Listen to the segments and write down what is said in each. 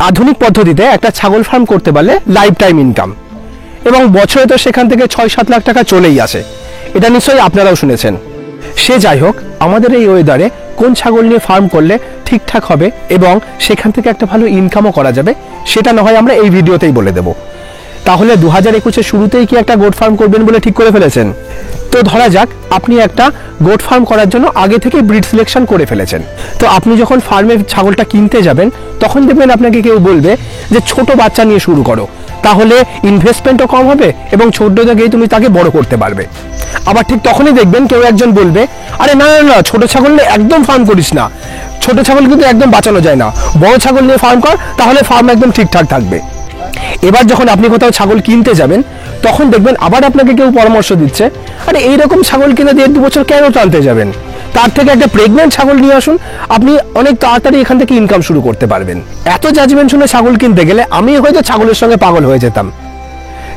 আধুনিক পদ্ধতিতে একটা ছাগল ফার্ম করতে পারলে লাইফ টাইম ইনকাম, এবং বছরে তো সেখান থেকে 6-7 লাখ টাকা চলেই আসে। এটা নিশ্চয়ই আপনারাও শুনেছেন। সে যাই হোক, আমাদের এই ওয়েদারে কোন ছাগল নিয়ে ফার্ম করলে ঠিকঠাক হবে এবং সেখান থেকে একটা ভালো ইনকামও করা যাবে, সেটা না হয় আমরা এই ভিডিওতেই বলে দেব। তাহলে 2021-এর শুরুতেই কি একটা গোট ফার্ম করবেন বলে ঠিক করে ফেলেছেন? তো ধরা যাক আপনি একটা গোট ফার্ম করার জন্য আগে থেকে ব্রিড সিলেকশন করে ফেলেছেন। তো আপনি যখন ফার্মে ছাগলটা কিনতে যাবেন তখন দেখবেন আপনাকে কেউ বলবে যে ছোট বাচ্চা নিয়ে শুরু করো, তাহলে ইনভেস্টমেন্টও কম হবে এবং ছোট থেকেই তুমি তাকে বড় করতে পারবে। আবার ঠিক তখনই দেখবেন কেউ একজন বলবে, আরে না না না, ছোট ছাগল নিয়ে একদম ফার্ম করিস না, ছোট ছাগল কিন্তু একদম বাঁচানো যায় না, বড় ছাগল নিয়ে ফার্ম কর, তাহলে ফার্ম একদম ঠিকঠাক থাকবে। এবার যখন আপনি কোথাও ছাগল কিনতে যাবেন তখন দেখবেন আবার আপনাকে কেউ পরামর্শ দিচ্ছে, আরে এইরকম ছাগল কিনে 1.5-2 বছর কেন টানতে যাবেন, তার থেকে একটা প্রেগনেন্ট ছাগল নিয়ে আসুন, আপনি অনেক তাড়াতাড়ি এখান থেকে ইনকাম শুরু করতে পারবেন। এত জাজমেন্ট শুনে ছাগল কিনতে গেলে আমি হয়তো ছাগলের সঙ্গে পাগল হয়ে যেতাম।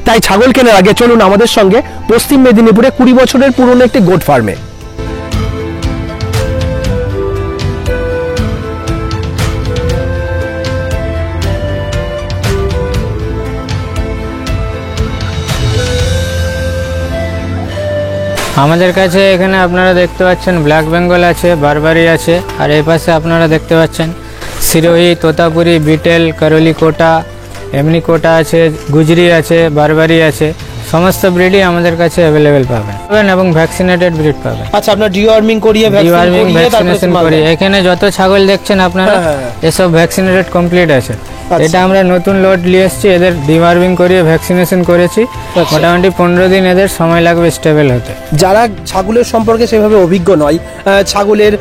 তাই ছাগল কেনার আগে চলুন আমাদের সঙ্গে পশ্চিম মেদিনীপুরে 20 বছরের পুরনো একটি গোট ফার্মে। আমাদের কাছে এখানে আপনারা দেখতে পাচ্ছেন ব্ল্যাক বেঙ্গল আছে, বারবারি আছে, আর এই পাশে আপনারা দেখতে পাচ্ছেন সিরোহি, তোতাপুরি, বিটেল, কারলি কোটা, এমনি কোটা আছে, গুজরি আছে, বারবারি আছে, সমস্ত ব্রিডই আমাদের কাছে অ্যাভেলেবেল পাবেন এবং ভ্যাকসিনেটেড ব্রিড পাবেন। আচ্ছা, আপনার ডিওয়ার্মিং করিয়ে ভ্যাকসিনেশন করি। এখানে যত ছাগল দেখছেন আপনারা এসব ভ্যাকসিনেটেড কমপ্লিট আছে। এটা আমরা নতুন লট নিয়ে এসেছি, এদের ডিওয়ার্মিং করিয়ে ভ্যাকসিনেশন করেছি। মোটামুটি 15 দিন এদের সময় লাগবে স্টেবল হতে। যারা ছাগলের সম্পর্কে সেভাবে অভিজ্ঞ নয়, ছাগলের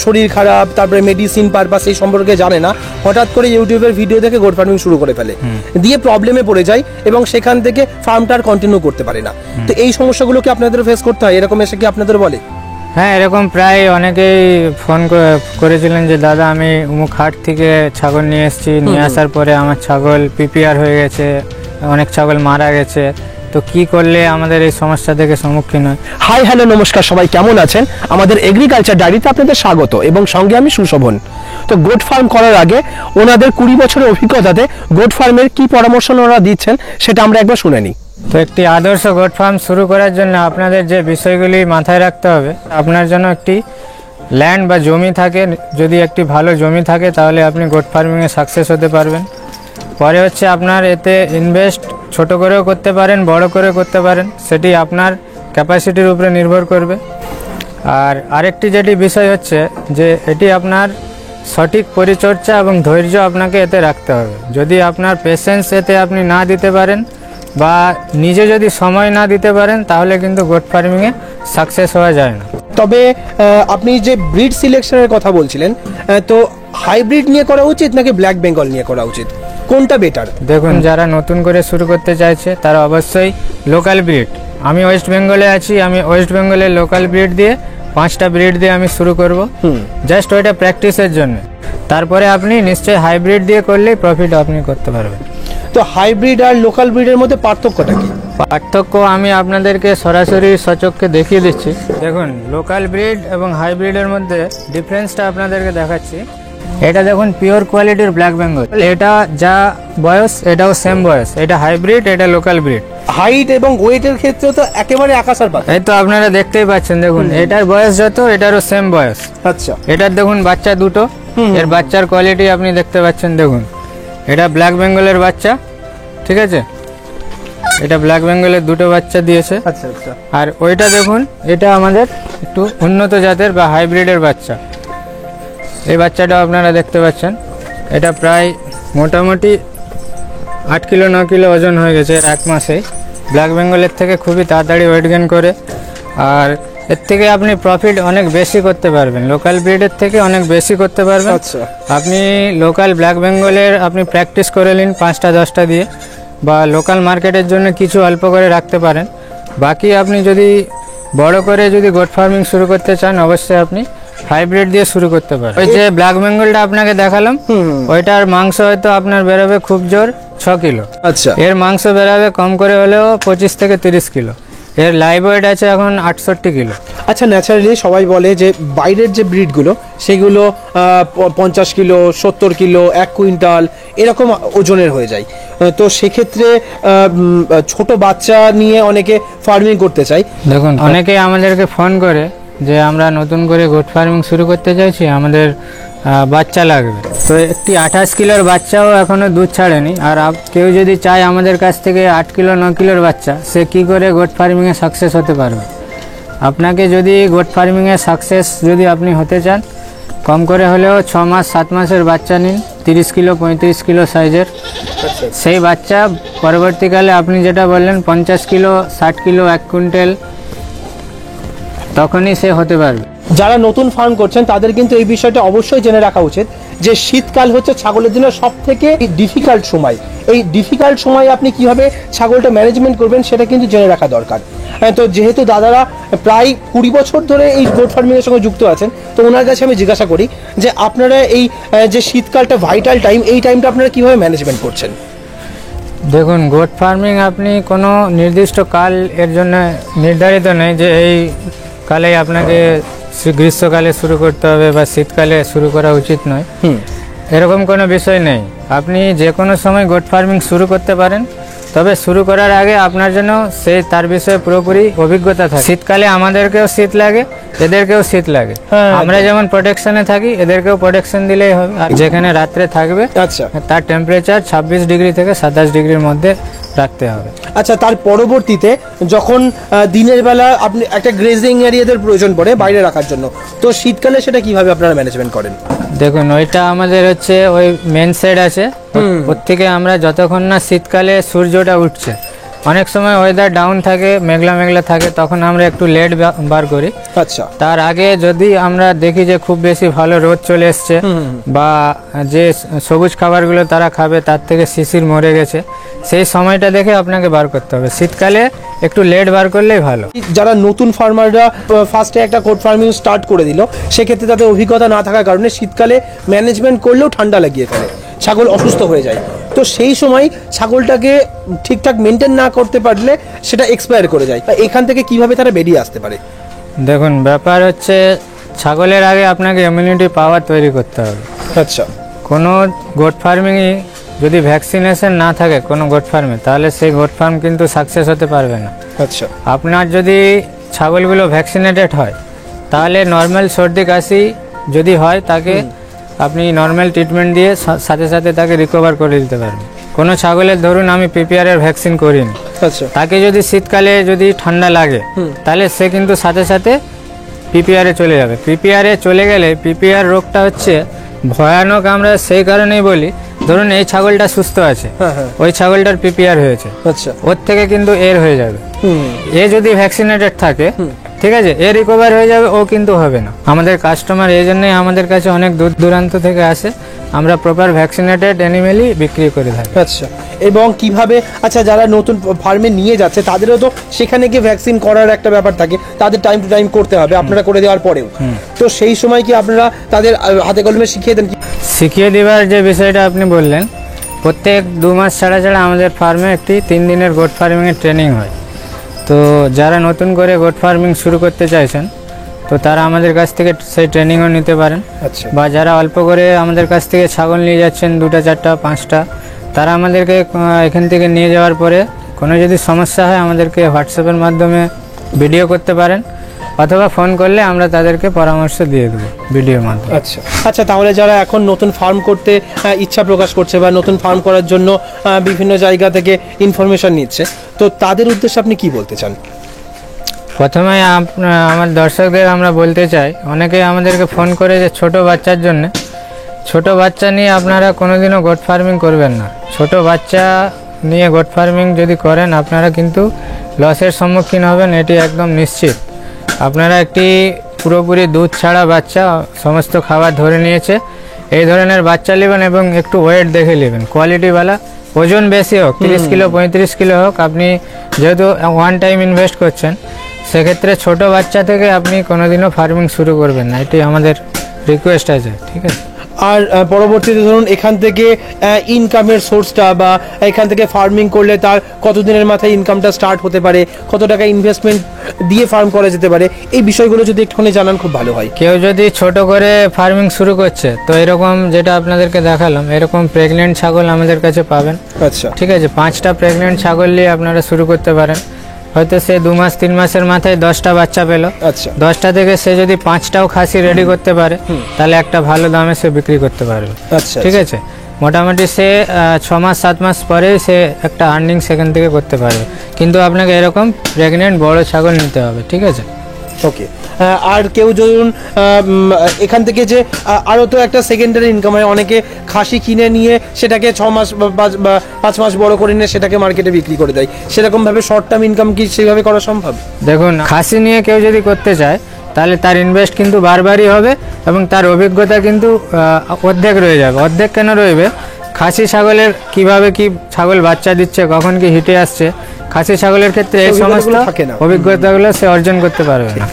শরীর খারাপ, তারপরে মেডিসিন পারপাস এই সম্পর্কে জানে না, হঠাৎ করে ইউটিউবের ভিডিও দেখে গোট ফার্মিং শুরু করে ফেলে, দিয়ে প্রবলেমে পড়ে যায় এবং সেখান থেকে ফার্মটার কন্টিনিউ করতে পারে না। তো এই সমস্যাগুলো কি আপনাদের ফেস করতে হয়? এরকম এসে কি আপনাদের বলে? হ্যাঁ, এরকম প্রায় অনেকেই ফোন করেছিলেন যে দাদা আমি অমুক হাট থেকে ছাগল নিয়ে এসেছি, নিয়ে আসার পরে আমার ছাগল পিপিআর হয়ে গেছে, অনেক ছাগল মারা গেছে, তো কি করলে আমাদের এই সমস্যা থেকে সম্মুখীন হয়। হাই হ্যালো নমস্কার, সবাই কেমন আছেন? আমাদের এগ্রিকালচার ডায়েরিতে আপনাদের স্বাগত এবং সঙ্গে আমি সুশোভন। তো গোট ফার্ম করার আগে ওনাদের 20 বছরের অভিজ্ঞতাতে গোট ফার্মের কি পরামর্শ ওনারা দিচ্ছেন সেটা আমরা একবার শুনে নিই। তো একটি আদর্শ গোট ফার্ম শুরু করার জন্য আপনাদের যে বিষয়গুলি মাথায় রাখতে হবে, আপনার জন্য একটি ল্যান্ড বা জমি থাকে, যদি একটি ভালো জমি থাকে তাহলে আপনি গোট ফার্মিংয়ে সাকসেস হতে পারবেন। পরে হচ্ছে আপনার এতে ইনভেস্ট ছোট করেও করতে পারেন, বড় করে করতে পারেন, সেটি আপনার ক্যাপাসিটির উপরে নির্ভর করবে। আর আরেকটি যেটি বিষয় হচ্ছে যে এটি আপনার সঠিক পরিচর্যা এবং ধৈর্য আপনাকে এতে রাখতে হবে। যদি আপনার পেশেন্স এতে আপনি না দিতে পারেন বা নিজে যদি সময় না দিতে পারেন তাহলে কিন্তু গোট ফার্মিংয়ে সাকসেস হওয়া যায় না। তবে আপনি যে ব্রিড সিলেকশনের কথা বলছিলেন, তো হাইব্রিড নিয়ে করা উচিত নাকি ব্ল্যাক বেঙ্গল নিয়ে করা উচিত, কোনটা বেটার? দেখুন, যারা নতুন করে শুরু করতে চাইছে তারা অবশ্যই লোকাল ব্রিড, আমি ওয়েস্ট বেঙ্গলে আছি, আমি ওয়েস্ট বেঙ্গলের লোকাল ব্রিড দিয়ে 5টা ব্রিড দিয়ে আমি শুরু করব, জাস্ট ওইটা প্র্যাকটিসের জন্য। তারপরে আপনি নিশ্চয়ই হাইব্রিড দিয়ে করলেই প্রফিট আপনি করতে পারবেন। তো হাইব্রিড আর লোকাল ব্রিডের মধ্যে পার্থক্যটা কি? পার্থক্য আমি আপনাদেরকে সরাসরি সচক্ষে দেখিয়ে দিচ্ছি। দেখুন, লোকাল ব্রিড এবং হাইব্রিডের মধ্যে ডিফারেন্সটা আপনাদেরকে দেখাচ্ছি। এটা দেখুন পিওর কোয়ালিটির ব্ল্যাক বেঙ্গল, এটা যা বয়স এটাও সেম বয়স, এটা হাইব্রিড, এটা লোকাল ব্রিড। হাইট এবং ওয়েটের ক্ষেত্রে তো একেবারে আকাশ আর পাতাল। এই তো আপনারা দেখতেই পাচ্ছেন, দেখুন এটার বয়স যত এটারও সেম বয়স। আচ্ছা, এটার দেখুন বাচ্চা দুটো, এর বাচ্চার কোয়ালিটি আপনি দেখতে পাচ্ছেন। দেখুন এটা ব্ল্যাক বেঙ্গলের বাচ্চা, ঠিক আছে, এটা ব্ল্যাক বেঙ্গলের দুটো বাচ্চা দিয়েছে। আচ্ছা আচ্ছা। আর ওইটা দেখুন, এটা আমাদের একটু উন্নত জাতের বা হাইব্রিডের বাচ্চা। এই বাচ্চাটাও আপনারা দেখতে পাচ্ছেন, এটা প্রায় মোটামুটি 8 কিলো 9 কিলো ওজন হয়ে গেছে এর 1 মাসে। ব্ল্যাক বেঙ্গলের থেকে খুবই তাড়াতাড়ি ওয়েট গেইন করে, আর এর থেকে আপনি প্রফিট অনেক বেশি করতে পারবেন, লোকাল ব্রিডের থেকে অনেক বেশি করতে পারবেন। আচ্ছা, আপনি লোকাল ব্ল্যাক বেঙ্গলের আপনি প্র্যাকটিস করে নিন 5টা 10টা দিয়ে, বা লোকাল মার্কেটের জন্য কিছু অল্প করে রাখতে পারেন। বাকি আপনি যদি বড় করে যদি গোট ফার্মিং শুরু করতে চান অবশ্যই আপনি হাইব্রিড দিয়ে শুরু করতে পারেন। ওই যে ব্ল্যাক বেঙ্গলটা আপনাকে দেখালাম, ওইটার মাংস হয়তো আপনার বেরোবে খুব জোর 6 কিলো। আচ্ছা, এর মাংস বেরোবে কম করে হলেও 25 থেকে 30 কিলো। এর লাইভ ওয়েট আছে এখন 68 কিলো। আচ্ছা, ন্যাচারালি সবাই বলে যে বাইরের যে ব্রিডগুলো সেগুলো 50 কিলো, 70 কিলো, 1 কুইন্টাল এরকম ওজনের হয়ে যায়। তো সেক্ষেত্রে ছোট বাচ্চা নিয়ে অনেকে ফার্মিং করতে চায়। দেখুন, অনেকেই আমাদেরকে ফোন করে যে আমরা নতুন করে গোট ফার্মিং শুরু করতে চাইছি, আমাদের বাচ্চা লাগবে। তো একটি 28 কিলোর বাচ্চাও এখনও দুধ ছাড়েনি। আর কেউ যদি চায় আমাদের কাছ থেকে 8 কিলো 9 কিলোর বাচ্চা, সে কি করে গোট ফার্মিংয়ে সাকসেস হতে পারবে? আপনাকে যদি গোট ফার্মিংয়ে সাকসেস যদি আপনি হতে চান, কম করে হলেও 6 মাস 7 মাসের বাচ্চা নিন, 30 কিলো 35 কিলো সাইজের। সেই বাচ্চা পরবর্তীকালে আপনি যেটা বললেন 50 কিলো 60 কিলো 1 কুইন্টাল, তখনই সে হতে পারবে। যারা নতুন ফার্ম করছেন তাদের কিন্তু এই বিষয়টা অবশ্যই জেনে রাখা উচিত যে শীতকাল হচ্ছে ছাগলের জন্য সব থেকে ডিফিকাল্ট সময়। এই ডিফিকাল্ট সময় আপনি কিভাবে ছাগলটা ম্যানেজমেন্ট করবেন সেটা কিন্তু জেনে রাখা দরকার। তো যেহেতু দাদারা প্রায় 20 বছর ধরে এই গোট ফার্মিংয়ের সঙ্গে যুক্ত আছেন, তো ওনার কাছে আমি জিজ্ঞাসা করি যে আপনারা এই যে শীতকালটা ভাইটাল টাইম, এই টাইমটা আপনারা কিভাবে ম্যানেজমেন্ট করছেন? দেখুন, গোট ফার্মিং আপনি কোনো নির্দিষ্ট কাল এর জন্য নির্ধারিত নেই যে এই কালেই আপনাকে গ্রীষ্মকালে শুরু করতে হবে বা শীতকালে শুরু করা উচিত নয়, এরকম কোনো বিষয় নেই। আপনি যে কোনো সময় গোট ফার্মিং শুরু করতে পারেন, তবে শুরু করার আগে আপনার জন্য তার বিষয়ে পুরোপুরি অভিজ্ঞতা থাকে। শীতকালে আমাদেরকেও শীত লাগে, এদেরকেও শীত লাগে। আমরা যেমন প্রোটেকশনে থাকি, এদেরকেও প্রোটেকশন দিলেই হবে। আর যেখানে রাত্রে থাকবে, আচ্ছা, তার টেম্পারেচার 26 ডিগ্রি থেকে 27 ডিগ্রির মধ্যে রাখতে হবে। আচ্ছা, তার পরবর্তীতে যখন দিনের বেলা আপনি একটা গ্রেজিং এরিয়াদের প্রয়োজন পড়ে বাইরে রাখার জন্য, তো শীতকালে সেটা কিভাবে আপনারা ম্যানেজমেন্ট করেন? দেখুন, ওইটা আমাদের হচ্ছে ওই মেন সাইড আছে, ওর থেকে আমরা যতক্ষণ না শীতকালে সূর্যটা উঠছে, অনেক সময় ওয়েদার ডাউন থাকে, মেঘলা মেঘলা থাকে, তখন আমরা একটু লেট বার করি। আচ্ছা, তার আগে যদি আমরা দেখি যে খুব বেশি ভালো রোদ চলে এসছে বা যে সবুজ খাবারগুলো তারা খাবে তার থেকে শিশির মরে গেছে, সেই সময়টা দেখে আপনাকে বার করতে হবে। শীতকালে একটু লেট বার করলেই ভালো। যারা নতুন ফার্মাররা ফার্স্টে একটা গোট ফার্মিং স্টার্ট করে দিল, সেক্ষেত্রে তাদের অভিজ্ঞতা না থাকার কারণে শীতকালে ম্যানেজমেন্ট করলেও ঠান্ডা লাগিয়ে ফেলে, ছাগল অসুস্থ হয়ে যায়। তো সেই সময় ছাগলটাকে ঠিকঠাক মেনটেন না করতে পারলে সেটা এক্সপায়ার করে যায়। এখান থেকে কিভাবে তারা বেরিয়ে আসতে পারে? দেখুন, ব্যাপার হচ্ছে ছাগলের আগে আপনাকে ইমিউনিটি পাওয়ার তৈরি করতে হবে। আচ্ছা, কোনো গোট ফার্মিংই যদি ভ্যাকসিনেশন না থাকে কোনো গোট ফার্মে, তাহলে সেই গোট ফার্ম কিন্তু সাকসেস হতে পারবে না। আচ্ছা, আপনার যদি ছাগলগুলো ভ্যাকসিনেটেড হয়, তাহলে নর্মাল সর্দি কাশি যদি হয় তাকে আপনি নর্মাল ট্রিটমেন্ট দিয়ে সাথে সাথে তাকে রিকভার করে দিতে পারবেন। কোনো ছাগলের ধরুন আমি পিপিআর এর ভ্যাকসিন করিনি, আচ্ছা, তাকে যদি শীতকালে যদি ঠান্ডা লাগে, তাহলে সে কিন্তু সাথে সাথে পিপিআর এ চলে যাবে। পিপিআর এ চলে গেলে, পিপিআর রোগটা হচ্ছে ভয়ানক, আমরা সেই কারণেই বলি, ধরুন এই ছাগলটা সুস্থ আছে, ওই ছাগলটার পিপিআর হয়েছে, আচ্ছা, ওর থেকে কিন্তু এর হয়ে যাবে। এ যদি ভ্যাকসিনেটেড থাকে, ঠিক আছে, এ রিকভার হয়ে যাবে, ও কিন্তু হবে না। আমাদের কাস্টমার এই জন্যই আমাদের কাছে অনেক দূর দূরান্ত থেকে আসে, আমরা প্রপার ভ্যাকসিনেটেড অ্যানিমেলই বিক্রি করে থাকি। আচ্ছা, এবং কিভাবে, আচ্ছা, যারা নতুন ফার্মে নিয়ে যাচ্ছে তাদেরও তো সেখানে গিয়ে ভ্যাকসিন করার একটা ব্যাপার থাকে, তাদের টাইম টু টাইম করতে হবে, আপনারা করে দেওয়ার পরেও। তো সেই সময় কি আপনারা তাদের হাতে কলমে শিখিয়ে দেন? শিখিয়ে দেওয়ার যে বিষয়টা আপনি বললেন, প্রত্যেক 2 মাস ছাড়া ছাড়া আমাদের ফার্মে একটি 3 দিনের গোট ফার্মিংয়ের ট্রেনিং হয়। তো যারা নতুন করে গোট ফার্মিং শুরু করতে চাইছেন, তো তারা আমাদের কাছ থেকে সেই ট্রেনিংও নিতে পারেন। আচ্ছা, বা যারা অল্প করে আমাদের কাছ থেকে ছাগল নিয়ে যাচ্ছেন 2টা 4টা 5টা, তারা আমাদেরকে এখান থেকে নিয়ে যাওয়ার পরে কোনো যদি সমস্যা হয় আমাদেরকে হোয়াটসঅ্যাপের মাধ্যমে ভিডিও করতে পারেন, অথবা ফোন করলে আমরা তাদেরকে পরামর্শ দিয়ে দেবো ভিডিওর মাধ্যমে। আচ্ছা, আচ্ছা, তাহলে যারা এখন নতুন ফার্ম করতে ইচ্ছা প্রকাশ করছে বা নতুন ফার্ম করার জন্য বিভিন্ন জায়গা থেকে ইনফরমেশন নিচ্ছে, তো তাদের উদ্দেশ্যে আপনি কি বলতে চান? প্রথমে আমার দর্শকদের আমরা বলতে চাই, অনেকেই আমাদেরকে ফোন করে যে ছোট বাচ্চার জন্য, ছোট বাচ্চা নিয়ে আপনারা কোনোদিনও গোট ফার্মিং করবেন না। ছোট বাচ্চা নিয়ে গোট ফার্মিং যদি করেন, আপনারা কিন্তু লসের সম্মুখীন হবেন, এটি একদম নিশ্চিত। আপনারা একটি পুরোপুরি দুধ ছাড়া বাচ্চা, সমস্ত খাবার ধরে নিয়েছে, এই ধরনের বাচ্চা নেবেন এবং একটু ওয়েট দেখে নেবেন, কোয়ালিটিওয়ালা, ওজন বেশি হোক, 30 কিলো 35 কিলো হোক। আপনি যেহেতু ওয়ান টাইম ইনভেস্ট করছেন, সেক্ষেত্রে ছোট বাচ্চা থেকে আপনি কোনোদিনও ফার্মিং শুরু করবেন না, এটি আমাদের রিকোয়েস্ট আছে, ঠিক আছে? আর পরবর্তীতে ধরুন এখান থেকে ইনকামের সোর্সটা বা এখান থেকে ফার্মিং করলে তার কতদিনের মাথায় ইনকামটা স্টার্ট হতে পারে, কত টাকা ইনভেস্টমেন্ট দিয়ে ফার্ম করা যেতে পারে, এই বিষয়গুলো যদি একটুখানি জানান খুব ভালো হয়। কেউ যদি ছোট করে ফার্মিং শুরু করছে তো এরকম যেটা আপনাদেরকে দেখালাম এরকম প্রেগনেন্ট ছাগল আমাদের কাছে পাবেন। আচ্ছা, ঠিক আছে, 5টা প্রেগনেন্ট ছাগল নিয়ে আপনারা শুরু করতে পারেন। হয়তো সে 2 মাস 3 মাসের মাথায় 10টা বাচ্চা পেল, আচ্ছা, 10টা থেকে সে যদি 5টাও খাসি রেডি করতে পারে তাহলে একটা ভালো দামে সে বিক্রি করতে পারবে। আচ্ছা, ঠিক আছে, মোটামুটি সে 6 মাস 7 মাস পরে সে একটা আর্নিং সেখান থেকে করতে পারবে, কিন্তু আপনাকে এরকম প্রেগনেন্ট বড় ছাগল নিতে হবে। ঠিক আছে, ওকে। আর কেউ ধরুন এখান থেকে যে আরও তো একটা সেকেন্ডারি ইনকাম হয়, অনেকে খাসি কিনে নিয়ে সেটাকে 6 মাস বা 5 মাস বড় করে নিয়ে সেটাকে মার্কেটে বিক্রি করে দেয়, সেরকমভাবে শর্ট টার্ম ইনকাম কি সেভাবে করা সম্ভব? দেখুন, খাসি নিয়ে কেউ যদি করতে চায় তাহলে তার ইনভেস্ট কিন্তু বারবারই হবে এবং তার অভিজ্ঞতা কিন্তু অর্ধেক রয়ে যাবে। অর্ধেক কেন রইবে? খাসি ছাগলের কিভাবে কি ছাগল বাচ্চা দিচ্ছে, কখন কি হিটে আসছে, খাসি ছাগলের ক্ষেত্রে এই সমস্ত অভিজ্ঞতাগুলো সে অর্জন করতে পারবে না।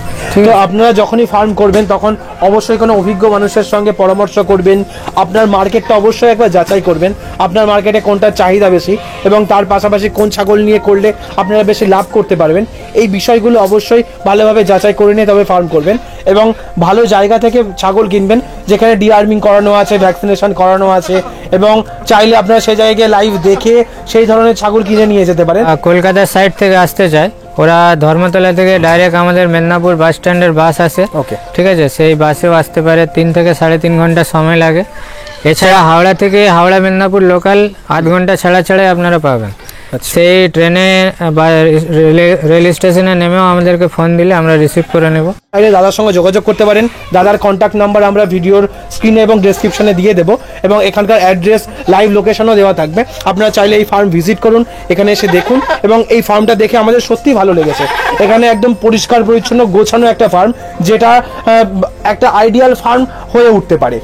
তো আপনারা যখনই ফার্ম করবেন তখন অবশ্যই কোনো অভিজ্ঞ মানুষের সঙ্গে পরামর্শ করবেন, আপনার মার্কেটটা অবশ্যই একবার যাচাই করবেন, আপনার মার্কেটে কোনটার চাহিদা বেশি এবং তার পাশাপাশি কোন ছাগল নিয়ে করলে আপনারা বেশি লাভ করতে পারবেন, এই বিষয়গুলো অবশ্যই ভালোভাবে যাচাই করে নিয়ে তবে ফার্ম করবেন এবং ভালো জায়গা থেকে ছাগল কিনবেন যেখানে ডিআর্মিং করানো আছে, ভ্যাকসিনেশন করানো আছে এবং চাইলে আপনারা সেই জায়গায় লাইভ দেখে সেই ধরনের ছাগল কিনে নিয়ে যেতে পারেন। কলকাতার সাইড থেকে আসতে চায় ওরা ধর্মতলা থেকে ডাইরেক্ট আমাদের মেদিনীপুর বাস স্ট্যান্ডের বাস আসে। ওকে, ঠিক আছে, সেই বাসেও আসতে পারে, 3 থেকে 3.5 ঘন্টা সময় লাগে। এছাড়া হাওড়া থেকে হাওড়া মেদিনীপুর লোকাল 8 ঘন্টা ছাড়া ছাড়াই আপনারা পাবেন। সেই ট্রেনে বা রেল স্টেশনে নেমেও আমাদেরকে ফোন দিলে আমরা রিসিভ করে নেব। তাহলে দাদার সঙ্গে যোগাযোগ করতে পারেন, দাদার কন্ট্যাক্ট নাম্বার আমরা ভিডিওর স্ক্রিনে এবং ডেসক্রিপশনে দিয়ে দেবো এবং এখানকার অ্যাড্রেস লাইভ লোকেশনও দেওয়া থাকবে। আপনারা চাইলে এই ফার্ম ভিজিট করুন, এখানে এসে দেখুন এবং এই ফার্মটা দেখে আমাদের সত্যিই ভালো লেগেছে। এখানে একদম পরিষ্কার পরিচ্ছন্ন গোছানো একটা ফার্ম, যেটা একটা আইডিয়াল ফার্ম হয়ে উঠতে পারে।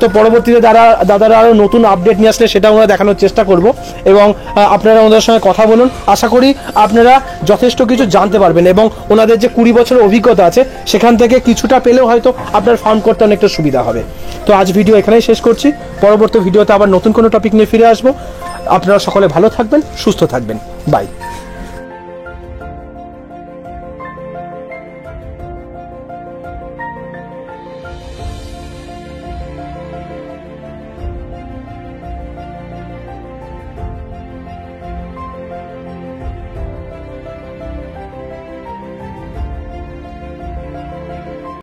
তো পরবর্তীতে দাদারা আরও নতুন আপডেট নিয়ে আসলে সেটা আমরা দেখানোর চেষ্টা করব এবং আপনারা ওনাদের সঙ্গে কথা বলুন, আশা করি আপনারা যথেষ্ট কিছু জানতে পারবেন এবং ওনাদের যে 20 বছরের অভিজ্ঞতা আছে সেখান থেকে কিছুটা পেলেও হয়তো আপনার ফার্ম করতে অনেকটা সুবিধা হবে। তো আজ ভিডিও এখানেই শেষ করছি, পরবর্তী ভিডিওতে আবার নতুন কোনো টপিক নিয়ে ফিরে আসবো। আপনারা সকলে ভালো থাকবেন, সুস্থ থাকবেন, বাই।